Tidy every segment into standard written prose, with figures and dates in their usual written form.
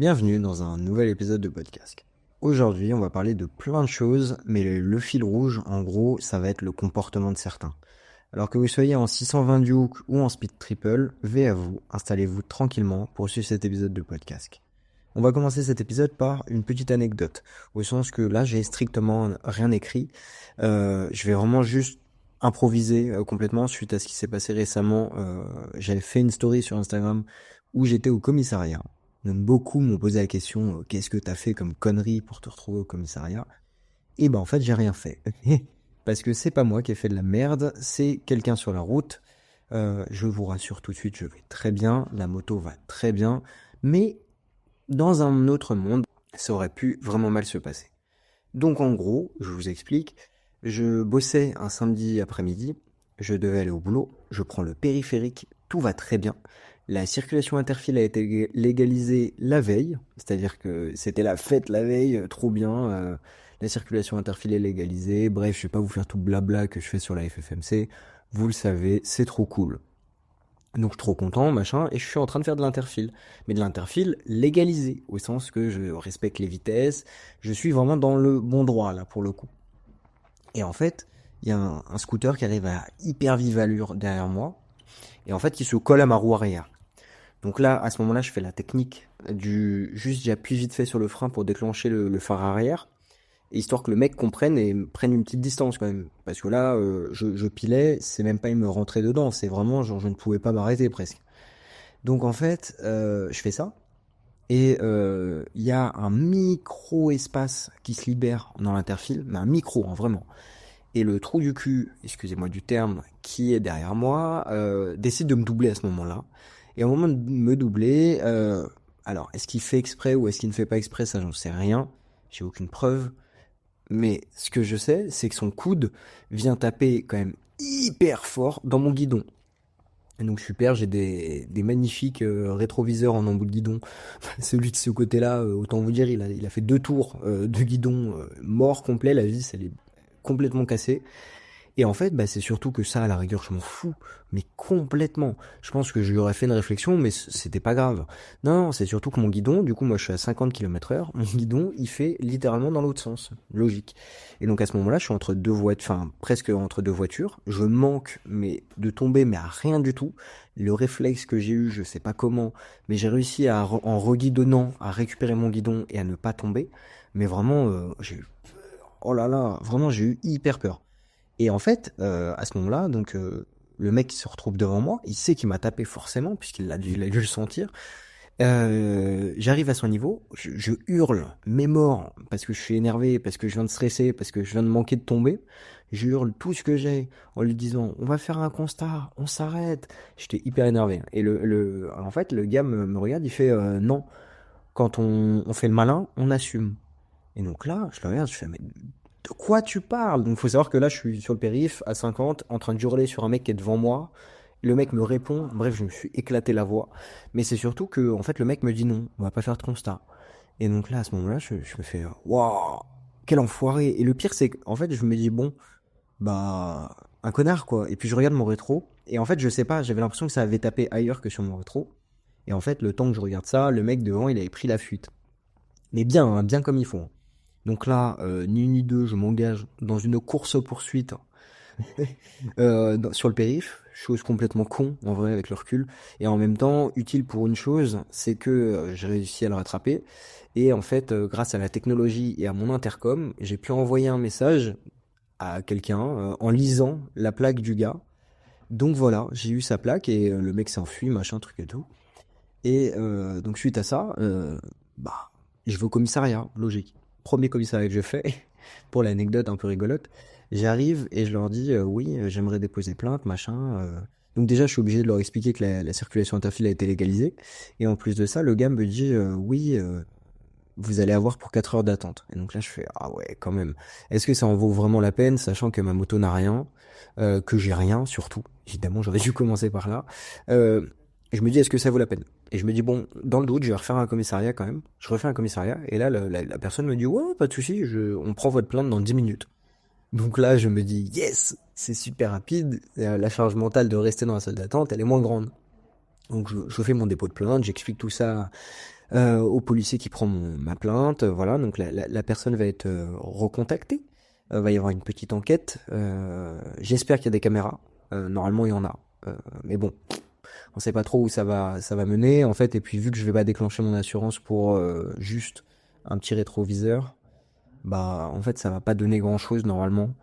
Bienvenue dans un nouvel épisode de podcast. Aujourd'hui, on va parler de plein de choses, mais le fil rouge, en gros, ça va être le comportement de certains. Alors que vous soyez en 620 Duke ou en Speed Triple, V à vous, installez-vous tranquillement pour suivre cet épisode de podcast. On va commencer cet épisode par une petite anecdote, au sens que là, j'ai strictement rien écrit. Je vais vraiment juste improviser complètement suite à ce qui s'est passé récemment. J'avais fait une story sur Instagram où j'étais au commissariat. Donc beaucoup m'ont posé la question, qu'est-ce que t'as fait comme connerie pour te retrouver au commissariat? Et ben en fait, j'ai rien fait. Parce que c'est pas moi qui ai fait de la merde, c'est quelqu'un sur la route. Je vous rassure tout de suite, je vais très bien, la moto va très bien, mais dans un autre monde, ça aurait pu vraiment mal se passer. Donc en gros, je vous explique, je bossais un samedi après-midi, je devais aller au boulot, je prends le périphérique, tout va très bien. La circulation interfile a été légalisée la veille, c'est-à-dire que c'était la fête la veille, trop bien, la circulation interfile est légalisée, bref, je vais pas vous faire tout le blabla que je fais sur la FFMC, vous le savez, c'est trop cool. Donc je suis trop content, machin, et je suis en train de faire de l'interfile. Mais de l'interfile légalisé, au sens que je respecte les vitesses, je suis vraiment dans le bon droit, là, pour le coup. Et en fait, il y a un scooter qui arrive à hyper vive allure derrière moi, et en fait, il se colle à ma roue arrière. Donc là, à ce moment-là, je fais la technique du... Juste, j'appuie vite fait sur le frein pour déclencher le phare arrière, histoire que le mec comprenne et prenne une petite distance quand même. Parce que là, je pilais, c'est même pas il me rentrer dedans, c'est vraiment genre je ne pouvais pas m'arrêter presque. Donc en fait, je fais ça, et il y a un micro-espace qui se libère dans l'interfile, mais un micro, hein, vraiment. Et le trou du cul, excusez-moi du terme, qui est derrière moi, décide de me doubler à ce moment-là. Et au moment de me doubler, alors est-ce qu'il fait exprès ou est-ce qu'il ne fait pas exprès, ça j'en sais rien, j'ai aucune preuve. Mais ce que je sais, c'est que son coude vient taper quand même hyper fort dans mon guidon. Et donc super, j'ai des magnifiques rétroviseurs en embout de guidon. Celui de ce côté-là, autant vous dire, il a fait 2 tours de guidon mort complet, la vis elle est complètement cassée. Et en fait, bah, c'est surtout que ça, à la rigueur, je m'en fous, mais complètement. Je pense que je lui aurais fait une réflexion, mais c'était pas grave. Non, c'est surtout que mon guidon, du coup, moi je suis à 50 km/h, mon guidon, il fait littéralement dans l'autre sens. Logique. Et donc à ce moment-là, je suis entre deux voitures, enfin, presque entre deux voitures. Je manque, mais de tomber, mais à rien du tout. Le réflexe que j'ai eu, je sais pas comment, mais j'ai réussi à, en reguidonnant, à récupérer mon guidon et à ne pas tomber. Mais vraiment, oh là là, vraiment, j'ai eu hyper peur. Et en fait, à ce moment-là, donc le mec qui se retrouve devant moi, il sait qu'il m'a tapé forcément, il a dû le sentir. J'arrive à son niveau, je hurle, mes morts, parce que je suis énervé, parce que je viens de stresser, parce que je viens de manquer de tomber. Je hurle tout ce que j'ai en lui disant, on va faire un constat, on s'arrête. J'étais hyper énervé. Et en fait, le gars me regarde, il fait, non, quand on fait le malin, on assume. Et donc là, je le regarde, je fais, mais de quoi tu parles? Donc faut savoir que là, je suis sur le périph, à 50, en train de hurler sur un mec qui est devant moi. Le mec me répond, bref, je me suis éclaté la voix. Mais c'est surtout que, en fait, le mec me dit non, on va pas faire de constat. Et donc là, à ce moment-là, je me fais, waouh, quel enfoiré. Et le pire, c'est qu'en fait, je me dis, bon, bah, un connard, quoi. Et puis je regarde mon rétro, et en fait, je sais pas, j'avais l'impression que ça avait tapé ailleurs que sur mon rétro. Et en fait, le temps que je regarde ça, le mec devant, il avait pris la fuite. Mais bien, hein, bien comme il faut, hein. Donc là, ni une ni deux, je m'engage dans une course-poursuite sur le périph', chose complètement con en vrai avec le recul, et en même temps utile pour une chose, c'est que j'ai réussi à le rattraper, et en fait, grâce à la technologie et à mon intercom, j'ai pu envoyer un message à quelqu'un en lisant la plaque du gars. Donc voilà, j'ai eu sa plaque et le mec s'est enfui, machin, truc et tout. Et donc suite à ça, bah, je vais au commissariat, logique. Premier commissariat que je fais, pour l'anecdote un peu rigolote, j'arrive et je leur dis oui, j'aimerais déposer plainte, machin. Donc déjà, je suis obligé de leur expliquer que la circulation interfile a été légalisée. Et en plus de ça, le gars me dit oui, vous allez avoir pour 4 heures d'attente. Et donc là, je fais ah ouais, quand même. Est-ce que ça en vaut vraiment la peine, sachant que ma moto n'a rien, que j'ai rien surtout. Évidemment, j'aurais dû commencer par là. Euh, je me dis, est-ce que ça vaut la peine? Et je me dis, bon, dans le doute, je vais refaire un commissariat quand même. Je refais un commissariat, et là, la personne me dit, ouais, pas de souci, on prend votre plainte dans 10 minutes. Donc là, je me dis, yes, c'est super rapide, la charge mentale de rester dans la salle d'attente, elle est moins grande. Donc je fais mon dépôt de plainte, j'explique tout ça au policier qui prend ma plainte, voilà, donc la personne va être recontactée. Va y avoir une petite enquête. J'espère qu'il y a des caméras. Normalement, il y en a. Mais bon, on sait pas trop où ça va mener en fait. Et puis vu que je vais pas déclencher mon assurance pour juste un petit rétroviseur, bah en fait ça va pas donner grand chose normalement.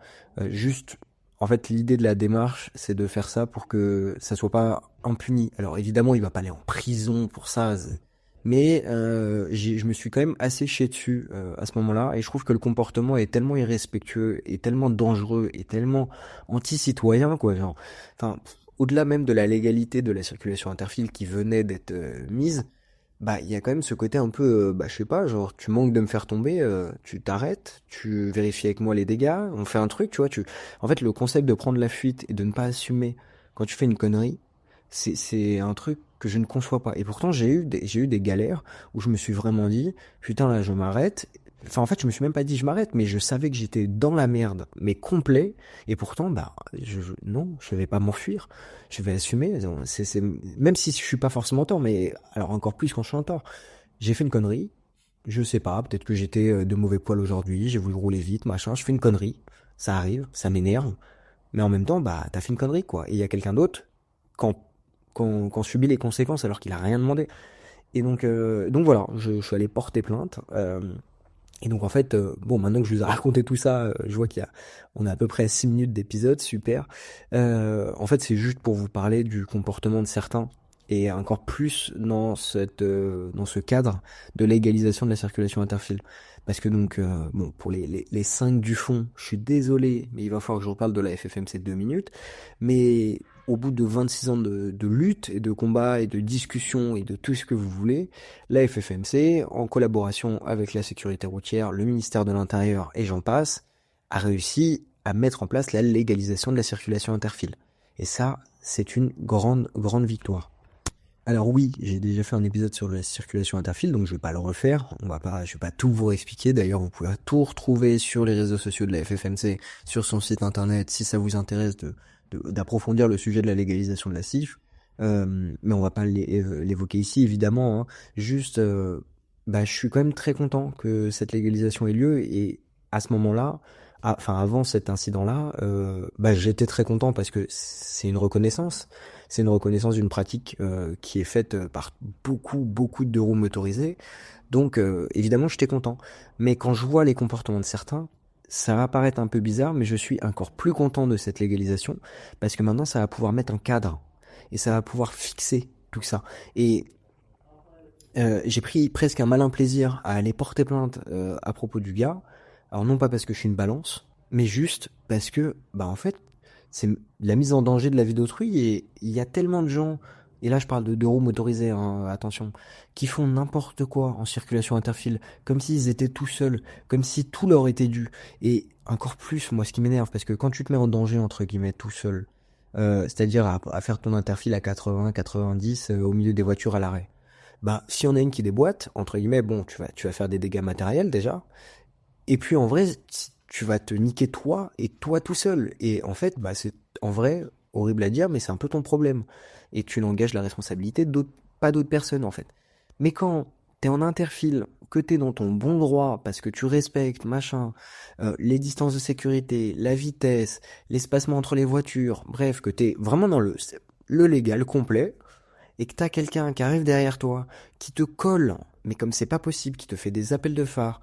Juste, en fait l'idée de la démarche c'est de faire ça pour que ça soit pas impuni. Alors évidemment il va pas aller en prison pour ça, mais je me suis quand même assez chié dessus à ce moment-là et je trouve que le comportement est tellement irrespectueux et tellement dangereux et tellement anti-citoyen quoi. Genre, enfin au-delà même de la légalité de la circulation interfile qui venait d'être mise, bah, il y a quand même ce côté un peu, bah, je sais pas, genre, tu manques de me faire tomber, tu t'arrêtes, tu vérifies avec moi les dégâts, on fait un truc, tu vois, en fait, le concept de prendre la fuite et de ne pas assumer quand tu fais une connerie, c'est un truc que je ne conçois pas. Et pourtant, j'ai eu des galères où je me suis vraiment dit, putain, là, je m'arrête. Enfin, en fait, je me suis même pas dit je m'arrête, mais je savais que j'étais dans la merde, mais complet. Et pourtant, bah, non, je vais pas m'enfuir. Je vais assumer. Même si je suis pas forcément en tort, mais alors encore plus quand je suis en tort. J'ai fait une connerie. Je sais pas, peut-être que j'étais de mauvais poil aujourd'hui, j'ai voulu rouler vite, machin. Je fais une connerie. Ça arrive, ça m'énerve. Mais en même temps, bah, t'as fait une connerie, quoi. Et il y a quelqu'un d'autre quand, quand subit les conséquences alors qu'il a rien demandé. Et donc voilà, je suis allé porter plainte. Et donc en fait, bon, maintenant que je vous ai raconté tout ça, je vois on a à peu près 6 minutes d'épisode, super. En fait, c'est juste pour vous parler du comportement de certains et encore plus dans ce cadre de légalisation de la circulation interfile. Parce que donc, bon, pour les 5 du fond, je suis désolé, mais il va falloir que je reparle de la FFMC 2 minutes. Mais au bout de 26 ans de lutte et de combat et de discussion et de tout ce que vous voulez, la FFMC, en collaboration avec la sécurité routière, le ministère de l'Intérieur et j'en passe, a réussi à mettre en place la légalisation de la circulation interfile. Et ça, c'est une grande, grande victoire. Alors oui, j'ai déjà fait un épisode sur la circulation interfile, donc je vais pas le refaire. Je vais pas tout vous expliquer. D'ailleurs, vous pouvez tout retrouver sur les réseaux sociaux de la FFMC, sur son site internet, si ça vous intéresse d'approfondir le sujet de la légalisation de la CIF. Mais on va pas l'évoquer ici, évidemment, hein. Juste, bah, je suis quand même très content que cette légalisation ait lieu et à ce moment-là, enfin avant cet incident-là, bah, j'étais très content parce que c'est une reconnaissance. C'est une reconnaissance d'une pratique qui est faite par beaucoup, beaucoup de deux roues motorisés. Donc, évidemment, j'étais content. Mais quand je vois les comportements de certains, ça va paraître un peu bizarre, mais je suis encore plus content de cette légalisation parce que maintenant, ça va pouvoir mettre un cadre et ça va pouvoir fixer tout ça. Et j'ai pris presque un malin plaisir à aller porter plainte à propos du gars. Alors non pas parce que je suis une balance, mais juste parce que, bah en fait, c'est la mise en danger de la vie d'autrui et il y a tellement de gens, et là je parle de deux roues motorisés, hein, attention, qui font n'importe quoi en circulation interfile, comme s'ils étaient tout seuls, comme si tout leur était dû. Et encore plus, moi ce qui m'énerve, parce que quand tu te mets en danger, entre guillemets, tout seul, c'est-à-dire à faire ton interfile à 80, 90 au milieu des voitures à l'arrêt. Bah, s'il y en a une qui déboîte, entre guillemets, bon, tu vas faire des dégâts matériels déjà. Et puis en vrai, tu vas te niquer toi et toi tout seul. Et en fait, bah c'est en vrai horrible à dire, mais c'est un peu ton problème. Et tu n'engages la responsabilité d'autres, pas d'autres personnes en fait. Mais quand t'es en interfile, que t'es dans ton bon droit, parce que tu respectes, machin, les distances de sécurité, la vitesse, l'espacement entre les voitures, bref, que t'es vraiment dans le légal complet, et que t'as quelqu'un qui arrive derrière toi, qui te colle, mais comme c'est pas possible, qui te fait des appels de phare,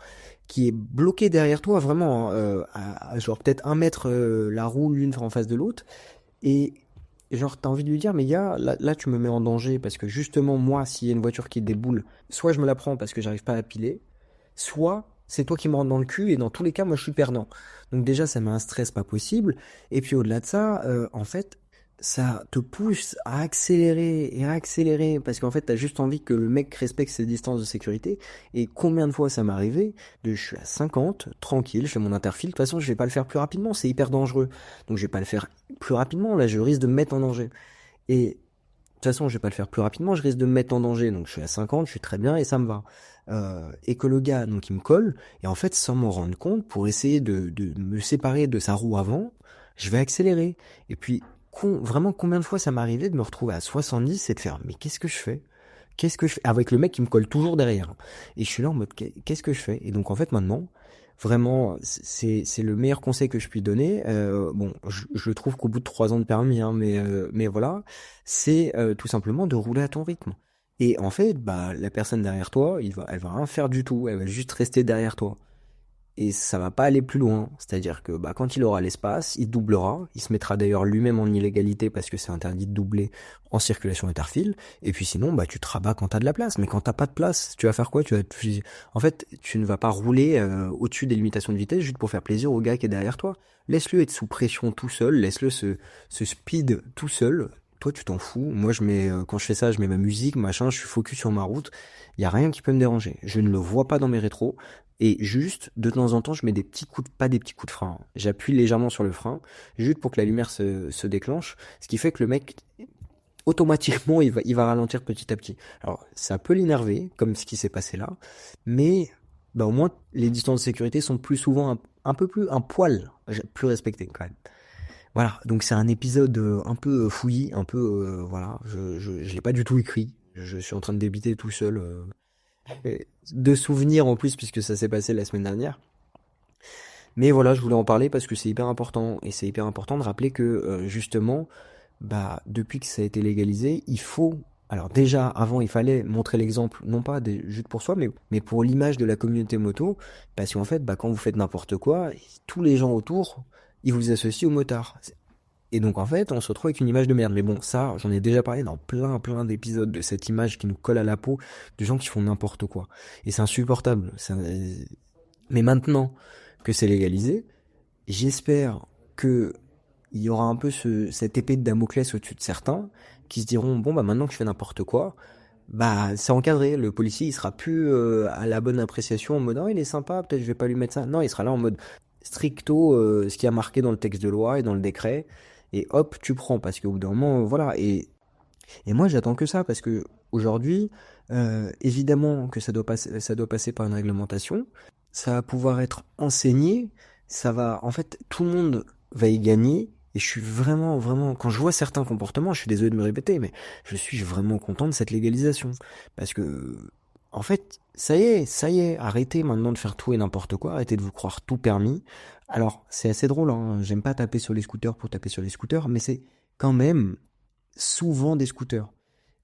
qui est bloqué derrière toi vraiment, hein, à genre peut-être 1 mètre la roue l'une en face de l'autre, et genre t'as envie de lui dire mais gars, là tu me mets en danger parce que justement moi s'il y a une voiture qui déboule, soit je me la prends parce que j'arrive pas à piler, soit c'est toi qui me rentre dans le cul et dans tous les cas moi je suis perdant. Donc déjà ça met un stress pas possible, et puis au-delà de ça, en fait ça te pousse à accélérer et à accélérer parce qu'en fait t'as juste envie que le mec respecte ses distances de sécurité. Et combien de fois ça m'est arrivé je suis à 50 tranquille, je fais mon interfile, de toute façon je vais pas le faire plus rapidement, c'est hyper dangereux, donc je vais pas le faire plus rapidement, là je risque de me mettre en danger. Et de toute façon je vais pas le faire plus rapidement, je risque de me mettre en danger, donc je suis à 50, je suis très bien et ça me va. Et que le gars donc il me colle, et en fait sans m'en rendre compte, pour essayer de me séparer de sa roue avant, je vais accélérer. Et puis vraiment combien de fois ça m'est arrivé de me retrouver à 70 et de faire mais qu'est-ce que je fais? qu'est-ce que je fais? Avec le mec qui me colle toujours derrière. Et je suis là en mode, qu'est-ce que je fais? Et donc en fait maintenant, vraiment, c'est le meilleur conseil que je puis donner. Bon, je trouve qu'au bout de 3 ans de permis, hein, mais voilà, c'est tout simplement de rouler à ton rythme. Et en fait, bah, la personne derrière toi, elle va rien faire du tout. Elle va juste rester derrière toi. Et ça va pas aller plus loin. C'est-à-dire que bah, quand il aura l'espace, il doublera. Il se mettra d'ailleurs lui-même en illégalité parce que c'est interdit de doubler en circulation interfile. Et puis sinon, bah, tu te rabats quand t'as de la place. Mais quand t'as pas de place, tu vas faire quoi? En fait, tu ne vas pas rouler au-dessus des limitations de vitesse juste pour faire plaisir au gars qui est derrière toi. Laisse-le être sous pression tout seul. Laisse-le se speed tout seul. Toi, tu t'en fous. Moi, quand je fais ça, je mets ma musique, machin, je suis focus sur ma route. Il y a rien qui peut me déranger. Je ne le vois pas dans mes rétros. Et juste, de temps en temps, je mets des petits coups pas des petits coups de frein, hein. J'appuie légèrement sur le frein, juste pour que la lumière se déclenche, ce qui fait que le mec, automatiquement, il va ralentir petit à petit. Alors, ça peut l'énerver, comme ce qui s'est passé là, mais bah, au moins, les distances de sécurité sont plus souvent un peu plus, un poil plus respectées quand même. Voilà, donc c'est un épisode un peu fouillis, un peu, voilà, je l'ai pas du tout écrit, je suis en train de débiter tout seul. De souvenirs en plus puisque ça s'est passé la semaine dernière. Mais voilà, je voulais en parler parce que c'est hyper important et c'est hyper important de rappeler que justement, bah depuis que ça a été légalisé, il faut alors déjà avant il fallait montrer l'exemple non pas juste pour soi mais pour l'image de la communauté moto parce qu'en fait bah quand vous faites n'importe quoi, tous les gens autour, ils vous associent aux motards. Et donc en fait, on se retrouve avec une image de merde. Mais bon, ça, j'en ai déjà parlé dans plein d'épisodes de cette image qui nous colle à la peau de gens qui font n'importe quoi. Et c'est insupportable. Mais maintenant que c'est légalisé, j'espère que il y aura un peu cette épée de Damoclès au-dessus de certains qui se diront bon bah maintenant que je fais n'importe quoi, bah c'est encadré. Le policier il sera plus à la bonne appréciation en mode oh il est sympa, peut-être je vais pas lui mettre ça. Non, il sera là en mode stricto ce qui a marqué dans le texte de loi et dans le décret et hop tu prends parce qu'au bout d'un moment voilà et moi j'attends que ça parce que aujourd'hui évidemment que ça doit passer par une réglementation, ça va pouvoir être enseigné, ça va en fait tout le monde va y gagner et je suis vraiment quand je vois certains comportements, je suis désolé de me répéter mais je suis vraiment content de cette légalisation parce que en fait ça y est, arrêtez maintenant de faire tout et n'importe quoi, arrêtez de vous croire tout permis. Alors, c'est assez drôle, hein, j'aime pas taper sur les scooters pour taper sur les scooters, mais c'est quand même souvent des scooters.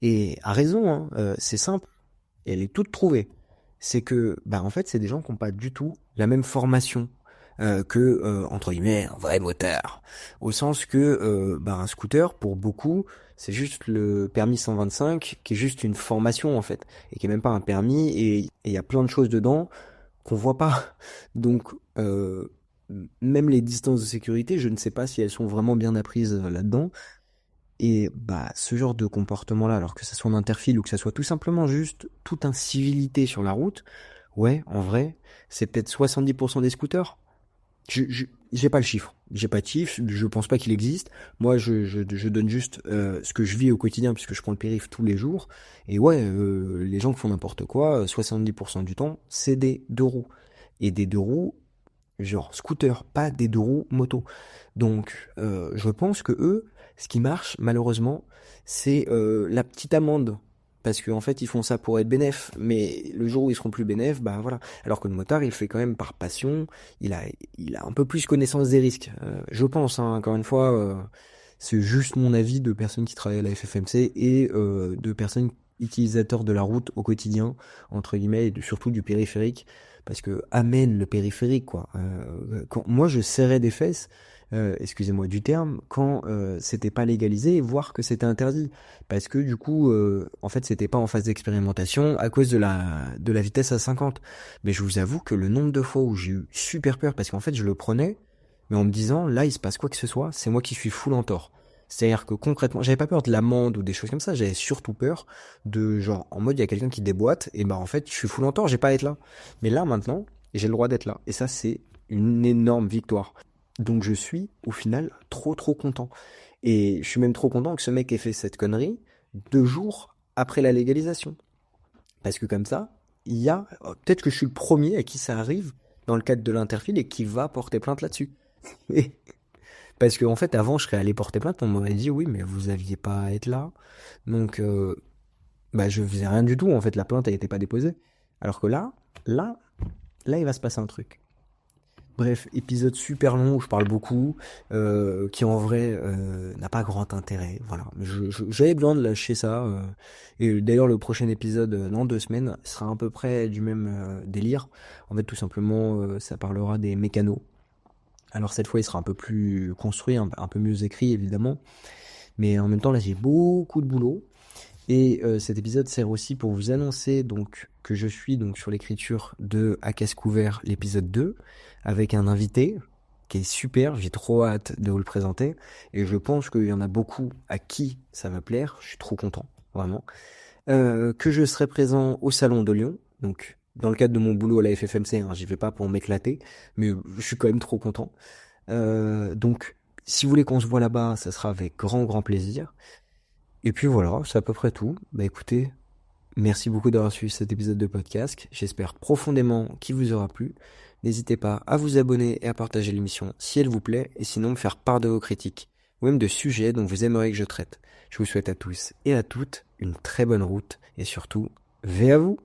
Et à raison, hein, c'est simple, et elle est toute trouvée. C'est que, bah en fait, c'est des gens qui n'ont pas du tout la même formation que, entre guillemets, un vrai motard. Au sens que, bah un scooter, pour beaucoup, c'est juste le permis 125, qui est juste une formation, en fait, et qui est même pas un permis, et il y a plein de choses dedans qu'on voit pas. Donc, même les distances de sécurité, je ne sais pas si elles sont vraiment bien apprises là-dedans. Et bah ce genre de comportement-là, alors que ça soit en interfile ou que ça soit tout simplement juste toute incivilité sur la route, ouais, en vrai, c'est peut-être 70% des scooters. J'ai pas le chiffre, j'ai pas de chiffre, je pense pas qu'il existe. Moi, je donne juste ce que je vis au quotidien puisque je prends le périph tous les jours. Et ouais, les gens qui font n'importe quoi, 70% du temps, c'est des deux roues. Et des deux roues, genre scooter, pas des deux roues moto. Donc, je pense que eux, ce qui marche, malheureusement, c'est la petite amende. Parce qu'en fait, ils font ça pour être bénéf, mais le jour où ils seront plus bénéf, bah voilà. Alors que le motard, il le fait quand même par passion, il a un peu plus connaissance des risques. Je pense, hein, encore une fois, c'est juste mon avis de personnes qui travaillent à la FFMC et de personnes utilisateurs de la route au quotidien, entre guillemets, et surtout du périphérique, parce que amène le périphérique, quoi. Quand moi je serrais des fesses, excusez-moi du terme, quand c'était pas légalisé, voire que c'était interdit, parce que du coup, en fait, c'était pas en phase d'expérimentation à cause de la vitesse à 50. Mais je vous avoue que le nombre de fois où j'ai eu super peur, parce qu'en fait, je le prenais, mais en me disant, là, il se passe quoi que ce soit, c'est moi qui suis full en tort. C'est-à-dire que concrètement, j'avais pas peur de l'amende ou des choses comme ça, j'avais surtout peur de genre en mode il y a quelqu'un qui déboîte et bah en fait je suis full en tort, j'ai pas à être là. Mais là maintenant, j'ai le droit d'être là et ça c'est une énorme victoire. Donc je suis au final trop content. Et je suis même trop content que ce mec ait fait cette connerie 2 jours après la légalisation. Parce que comme ça, il y a peut-être que je suis le premier à qui ça arrive dans le cadre de l'interfile et qui va porter plainte là-dessus. Et parce qu'en fait, avant, je serais allé porter plainte, on m'aurait dit oui, mais vous aviez pas à être là. Donc, Bah, je faisais rien du tout, en fait, la plainte, elle était pas déposée. Alors que là, là, il va se passer un truc. Bref, épisode super long où je parle beaucoup, qui en vrai n'a pas grand intérêt. Voilà, j'avais besoin de lâcher ça. Et d'ailleurs, le prochain épisode dans 2 semaines sera à peu près du même délire. En fait, tout simplement, ça parlera des mécanos. Alors cette fois, il sera un peu plus construit, un peu mieux écrit évidemment. Mais en même temps, là, j'ai beaucoup de boulot. Et cet épisode sert aussi pour vous annoncer donc que je suis donc sur l'écriture de À Casque Couvert, l'épisode 2, avec un invité qui est super, j'ai trop hâte de vous le présenter, et je pense qu'il y en a beaucoup à qui ça va plaire, je suis trop content, vraiment. Que je serai présent au Salon de Lyon, donc dans le cadre de mon boulot à la FFMC, hein, j'y vais pas pour m'éclater, mais je suis quand même trop content. Donc si vous voulez qu'on se voit là-bas, ça sera avec grand grand plaisir. Et puis voilà, c'est à peu près tout. Bah écoutez, merci beaucoup d'avoir suivi cet épisode de podcast. J'espère profondément qu'il vous aura plu. N'hésitez pas à vous abonner et à partager l'émission si elle vous plaît, et sinon me faire part de vos critiques, ou même de sujets dont vous aimeriez que je traite. Je vous souhaite à tous et à toutes une très bonne route, et surtout, veillez à vous!